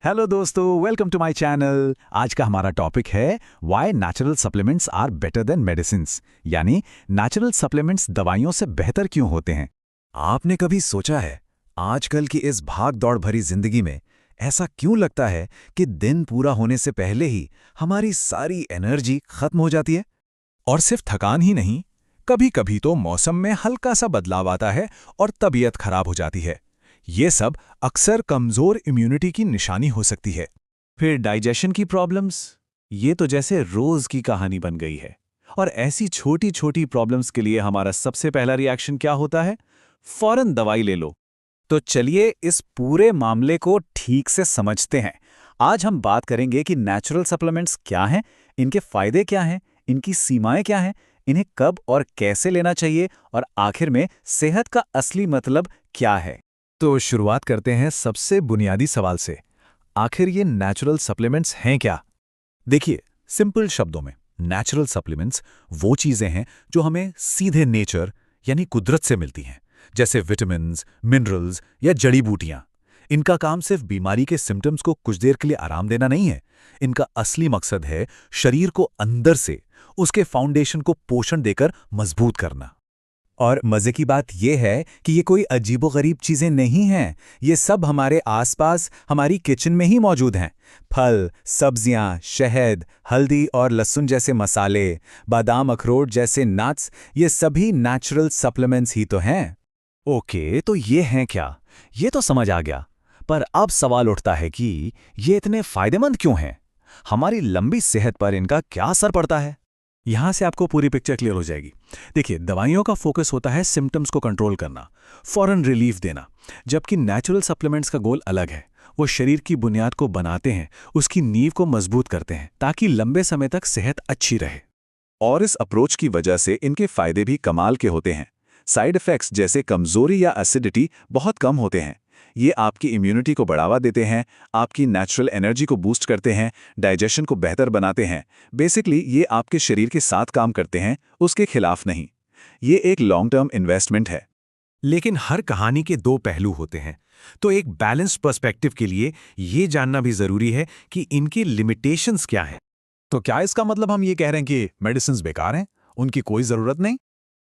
Hello दोस्तों, welcome to my channel. आज का हमारा टॉपिक है why natural supplements are better than medicines, यानी नेचुरल सप्लीमेंट्स दवाइयों से बेहतर क्यों होते हैं। आपने कभी सोचा है आजकल की इस भाग दौड़ भरी जिंदगी में ऐसा क्यों लगता है कि दिन पूरा होने से पहले ही हमारी सारी एनर्जी खत्म हो जाती है? और सिर्फ थकान ही नहीं, कभी कभी तो मौसम में हल्का सा बदलाव आता है और तबीयत खराब हो जाती है। ये सब अक्सर कमजोर इम्यूनिटी की निशानी हो सकती है। फिर डाइजेशन की प्रॉब्लम्स, ये तो जैसे रोज की कहानी बन गई है। और ऐसी छोटी छोटी प्रॉब्लम्स के लिए हमारा सबसे पहला रिएक्शन क्या होता है? फौरन दवाई ले लो। तो चलिए इस पूरे मामले को ठीक से समझते हैं। आज हम बात करेंगे कि नेचुरल सप्लीमेंट्स क्या हैं, इनके फायदे क्या हैं, इनकी सीमाएं क्या हैं, इन्हें कब और कैसे लेना चाहिए, और आखिर में सेहत का असली मतलब क्या है। तो शुरुआत करते हैं सबसे बुनियादी सवाल से। आखिर ये नेचुरल सप्लीमेंट्स हैं क्या? देखिए, सिंपल शब्दों में नेचुरल सप्लीमेंट्स वो चीजें हैं जो हमें सीधे नेचर यानी कुदरत से मिलती हैं, जैसे विटामिन्स, मिनरल्स या जड़ी बूटियां। इनका काम सिर्फ बीमारी के सिम्टम्स को कुछ देर के लिए आराम देना नहीं है। इनका असली मकसद है शरीर को अंदर से, उसके फाउंडेशन को पोषण देकर मजबूत करना। और मजे की बात यह है कि ये कोई अजीबोगरीब चीजें नहीं हैं। ये सब हमारे आसपास हमारी किचन में ही मौजूद हैं। फल, सब्जियां, शहद, हल्दी और लहसुन जैसे मसाले, बादाम, अखरोट जैसे नट्स, ये सभी नेचुरल सप्लीमेंट्स ही तो हैं। ओके, तो ये हैं क्या? ये तो समझ आ गया। पर अब सवाल उठता है कि ये इतने फायदेमंद क्यों हैं? हमारी लंबी सेहत पर इनका क्या असर पड़ता है? यहां से आपको पूरी पिक्चर क्लियर हो जाएगी। देखिए, दवाइयों का फोकस होता है सिम्टम्स को कंट्रोल करना, फौरन रिलीफ देना, जबकि नेचुरल सप्लीमेंट्स का गोल अलग है। वो शरीर की बुनियाद को बनाते हैं, उसकी नींव को मजबूत करते हैं, ताकि लंबे समय तक सेहत अच्छी रहे। और इस अप्रोच की वजह से इनके फायदे भी कमाल के होते हैं। साइड इफेक्ट्स जैसे कमजोरी या एसिडिटी बहुत कम होते हैं। ये आपकी इम्यूनिटी को बढ़ावा देते हैं, आपकी नेचुरल एनर्जी को बूस्ट करते हैं, डाइजेशन को बेहतर बनाते हैं। बेसिकली ये आपके शरीर के साथ काम करते हैं, उसके खिलाफ नहीं। ये एक लॉन्ग टर्म इन्वेस्टमेंट है। लेकिन हर कहानी के दो पहलू होते हैं, तो एक बैलेंस्ड पर्सपेक्टिव के लिए ये जानना भी जरूरी है कि इनकी लिमिटेशंस क्या हैं। तो क्या इसका मतलब हम ये कह रहे हैं कि मेडिसिन्स बेकार हैं, उनकी कोई जरूरत नहीं?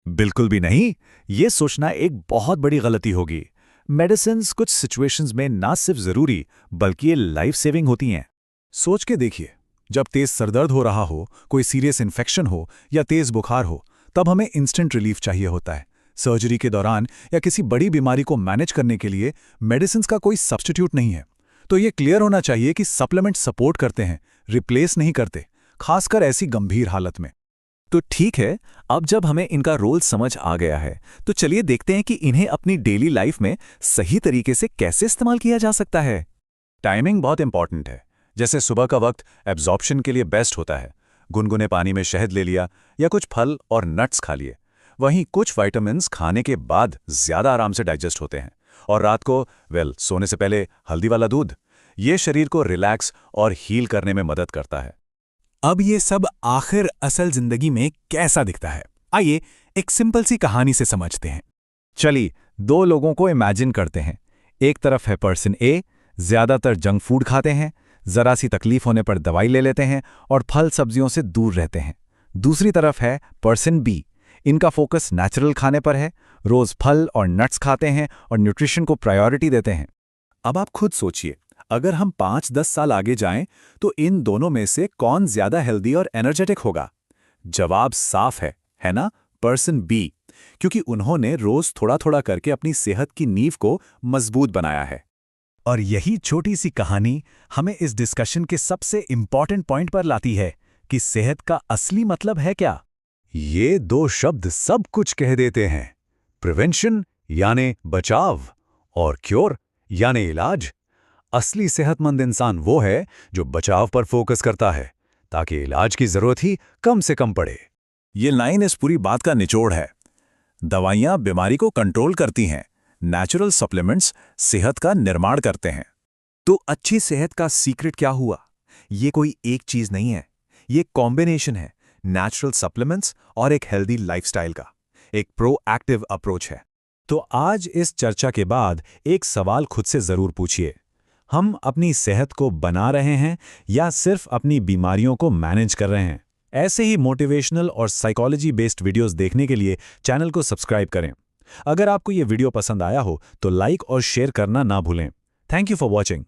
बिल्कुल भी नहीं। ये सोचना एक बहुत बड़ी गलती होगी। मेडिसिन्स कुछ सिचुएशंस में ना सिर्फ जरूरी बल्कि ये लाइफ सेविंग होती हैं। सोच के देखिए, जब तेज सरदर्द हो रहा हो, कोई सीरियस इन्फेक्शन हो या तेज बुखार हो, तब हमें इंस्टेंट रिलीफ चाहिए होता है। सर्जरी के दौरान या किसी बड़ी बीमारी को मैनेज करने के लिए मेडिसिन्स का कोई सब्स्टिट्यूट नहीं है। तो ये क्लियर होना चाहिए कि सप्लीमेंट सपोर्ट करते हैं, रिप्लेस नहीं करते, खासकर ऐसी गंभीर हालत में। तो ठीक है, अब जब हमें इनका रोल समझ आ गया है, तो चलिए देखते हैं कि इन्हें अपनी डेली लाइफ में सही तरीके से कैसे इस्तेमाल किया जा सकता है। टाइमिंग बहुत इंपॉर्टेंट है। जैसे सुबह का वक्त एब्जॉर्प्शन के लिए बेस्ट होता है। गुनगुने पानी में शहद ले लिया या कुछ फल और नट्स खा लिए। वहीं कुछ विटामिन्स खाने के बाद ज्यादा आराम से डाइजेस्ट होते हैं। और रात को सोने से पहले हल्दी वाला दूध, ये शरीर को रिलैक्स और हील करने में मदद करता है। अब ये सब आखिर असल जिंदगी में कैसा दिखता है, आइए एक सिंपल सी कहानी से समझते हैं। चलिए दो लोगों को इमेजिन करते हैं। एक तरफ है पर्सन ए, ज्यादातर जंक फूड खाते हैं, जरा सी तकलीफ होने पर दवाई ले लेते हैं और फल सब्जियों से दूर रहते हैं। दूसरी तरफ है पर्सन बी, इनका फोकस नेचुरल खाने पर है, रोज फल और नट्स खाते हैं और न्यूट्रिशन को प्रायोरिटी देते हैं। अब आप खुद सोचिए, अगर हम 5-10 साल आगे जाएं तो इन दोनों में से कौन ज्यादा हेल्दी और एनर्जेटिक होगा? जवाब साफ है ना? पर्सन बी, क्योंकि उन्होंने रोज थोड़ा थोड़ा करके अपनी सेहत की नींव को मजबूत बनाया है। और यही छोटी सी कहानी हमें इस डिस्कशन के सबसे इंपॉर्टेंट पॉइंट पर लाती है कि सेहत का असली मतलब है क्या। ये दो शब्द सब कुछ कह देते हैं। प्रिवेंशन यानी बचाव और क्योर यानी इलाज। असली सेहतमंद इंसान वो है जो बचाव पर फोकस करता है, ताकि इलाज की जरूरत ही कम से कम पड़े। ये लाइन इस पूरी बात का निचोड़ है। दवाइयां बीमारी को कंट्रोल करती हैं, नेचुरल सप्लीमेंट्स सेहत का निर्माण करते हैं। तो अच्छी सेहत का सीक्रेट क्या हुआ? ये कोई एक चीज नहीं है, ये कॉम्बिनेशन है नेचुरल सप्लीमेंट्स और एक हेल्दी लाइफस्टाइल का, एक प्रोएक्टिव अप्रोच है। तो आज इस चर्चा के बाद एक सवाल खुद से जरूर पूछिए, हम अपनी सेहत को बना रहे हैं या सिर्फ अपनी बीमारियों को मैनेज कर रहे हैं? ऐसे ही मोटिवेशनल और साइकोलॉजी बेस्ड वीडियोस देखने के लिए चैनल को सब्सक्राइब करें। अगर आपको ये वीडियो पसंद आया हो तो लाइक और शेयर करना ना भूलें। Thank you for watching.